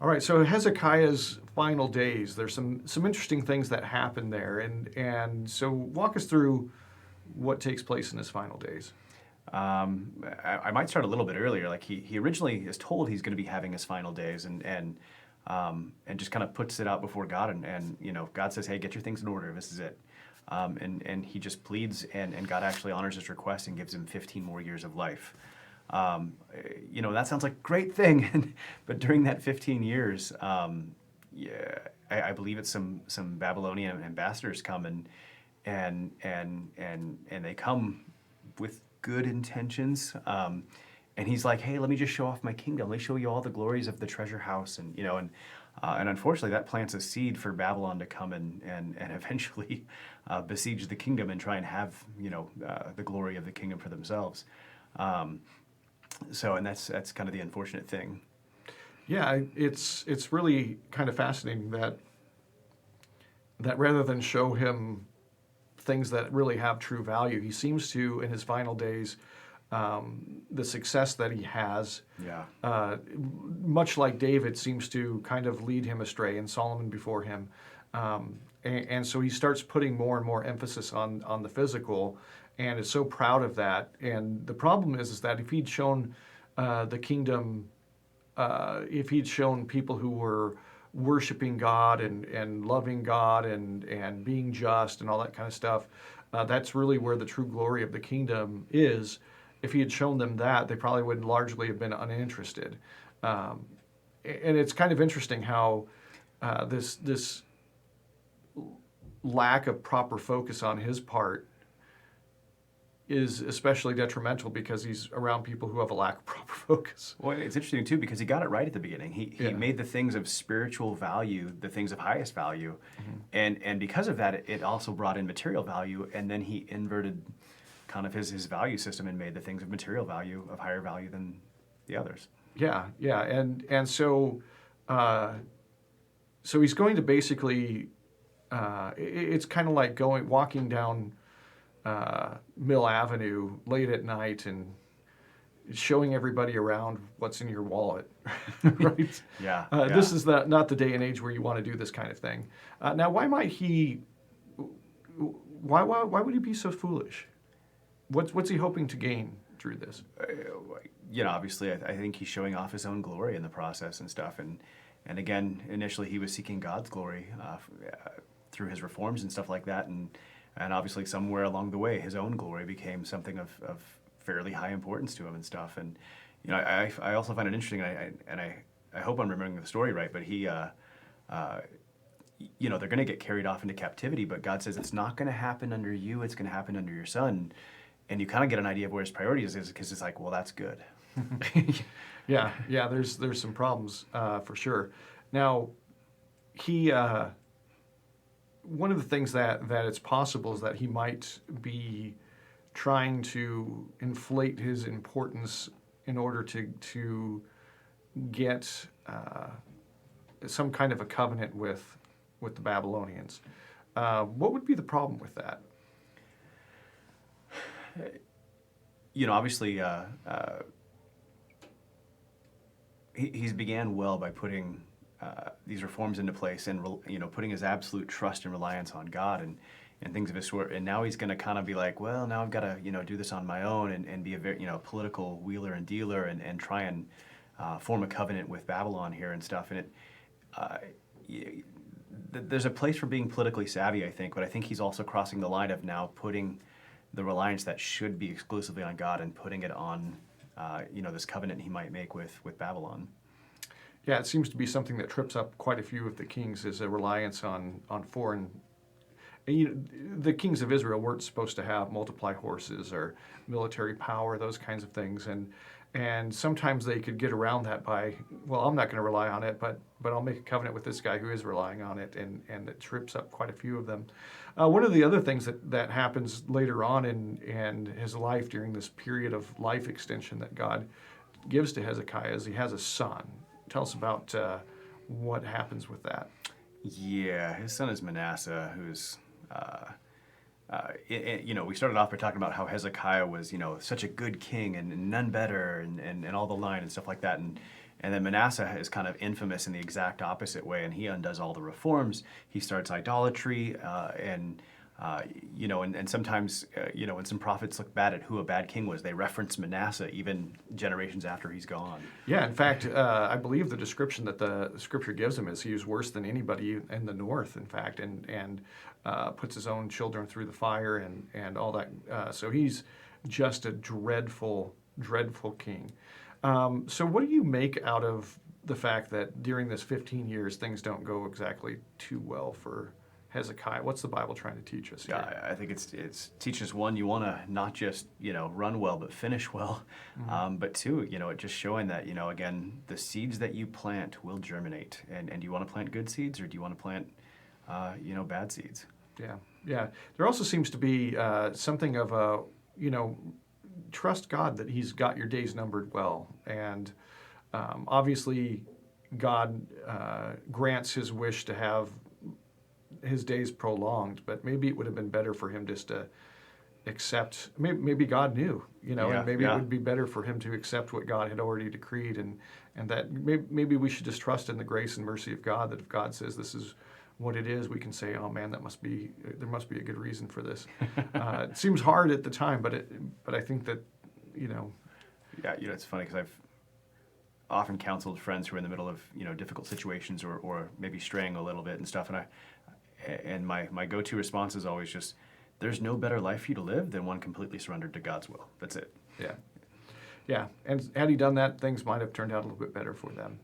All right, so Hezekiah's final days. There's some interesting things that happen there, and so walk us through what takes place in his final days. I might start a little bit earlier. Like he originally is told he's going to be having his final days, and just kind of puts it out before God, and God says, "Hey, get your things in order. This is it." And he just pleads, and God actually honors his request and gives him 15 more years of life. Um, that sounds like a great thing, but during that 15 years, yeah, I believe it's some Babylonian ambassadors come and they come with good intentions. And he's like, "Hey, let me just show off my kingdom. Let me show you all the glories of the treasure house." And unfortunately, that plants a seed for Babylon to come and eventually besiege the kingdom and try and have the glory of the kingdom for themselves. Um, and that's kind of the unfortunate thing. Yeah, it's really kind of fascinating that rather than show him things that really have true value, he seems to, in his final days, the success that he has, Yeah. uh, much like David, seems to kind of lead him astray, and Solomon before him. And so he starts putting more and more emphasis on the physical, and is so proud of that. And the problem is that if he'd shown the kingdom, if he'd shown people who were worshiping God and loving God and being just and all that kind of stuff, that's really where the true glory of the kingdom is. If he had shown them that, they probably would largely have been uninterested. Um, and it's kind of interesting how this lack of proper focus on his part is especially detrimental because he's around people who have a lack of proper focus. Well, it's interesting too because he got it right at the beginning. He Yeah. made the things of spiritual value the things of highest value, Mhm. and because of that, it also brought in material value. And then he inverted kind of his value system and made the things of material value of higher value than the others. Yeah, yeah, and uh, so he's going to basically. It's kind of like walking down Mill Avenue late at night and showing everybody around what's in your wallet, right? Yeah, This yeah. is not the day and age where you want to do this kind of thing. Now, why might he? Why would he be so foolish? What's he hoping to gain through this? Obviously, I think he's showing off his own glory in the process and stuff. And again, initially he was seeking God's glory through his reforms and stuff like that. And obviously, somewhere along the way, his own glory became something of fairly high importance to him and stuff. And I also find it interesting, I hope I'm remembering the story right, but uh, they're going to get carried off into captivity, but God says it's not going to happen under you, it's going to happen under your son. And you kind of get an idea of where his priorities is because it's like, well, that's good. Yeah, yeah. There's some problems for sure. Now, he one of the things that it's possible is that he might be trying to inflate his importance in order to get some kind of a covenant with the Babylonians. What would be the problem with that? Obviously, he's began well by putting these reforms into place and putting his absolute trust and reliance on God and things of his sort. And now he's going to kind of be like, well, now I've got to do this on my own and be a very political wheeler and dealer and try and form a covenant with Babylon here and stuff. And uh, there's a place for being politically savvy, I think, but I think he's also crossing the line of now putting the reliance that should be exclusively on God and putting it on this covenant he might make with Babylon. Yeah, it seems to be something that trips up quite a few of the kings is a reliance on foreign. And, the kings of Israel weren't supposed to have multiply horses or military power, those kinds of things, and sometimes they could get around that by, well, I'm not going to rely on it, but I'll make a covenant with this guy who is relying on it, and it trips up quite a few of them. One of the other things that happens later on in his life during this period of life extension that God gives to Hezekiah is he has a son. Tell us about what happens with that. Yeah, his son is Manasseh, who's we started off by talking about how Hezekiah was, such a good king and none better and all the line and stuff like that. And then Manasseh is kind of infamous in the exact opposite way, and he undoes all the reforms. He starts idolatry, and sometimes, when some prophets look bad at who a bad king was, they reference Manasseh even generations after he's gone. Yeah, in fact, I believe the description that the scripture gives him is he was worse than anybody in the north, in fact, and puts his own children through the fire and all that. So he's just a dreadful, dreadful king. So what do you make out of the fact that during this 15 years, things don't go exactly too well for Hezekiah? What's the Bible trying to teach us here? Yeah, I think it's teaches one, you want to not just run well but finish well, but two, it just showing that again, the seeds that you plant will germinate, and do you want to plant good seeds or do you want to plant bad seeds? Yeah. There also seems to be something of a trust God that He's got your days numbered well, and obviously God grants His wish to have his days prolonged, but maybe it would have been better for him just to accept. Maybe God knew, and maybe it would be better for him to accept what God had already decreed, and that maybe we should just trust in the grace and mercy of God. That if God says this is what it is, we can say, "Oh man, there must be a good reason for this." It seems hard at the time, but I think that. Yeah, it's funny because I've often counseled friends who are in the middle of difficult situations or maybe straying a little bit and stuff, and my go-to response is always just, there's no better life for you to live than one completely surrendered to God's will. That's it. Yeah. And had he done that, things might have turned out a little bit better for them.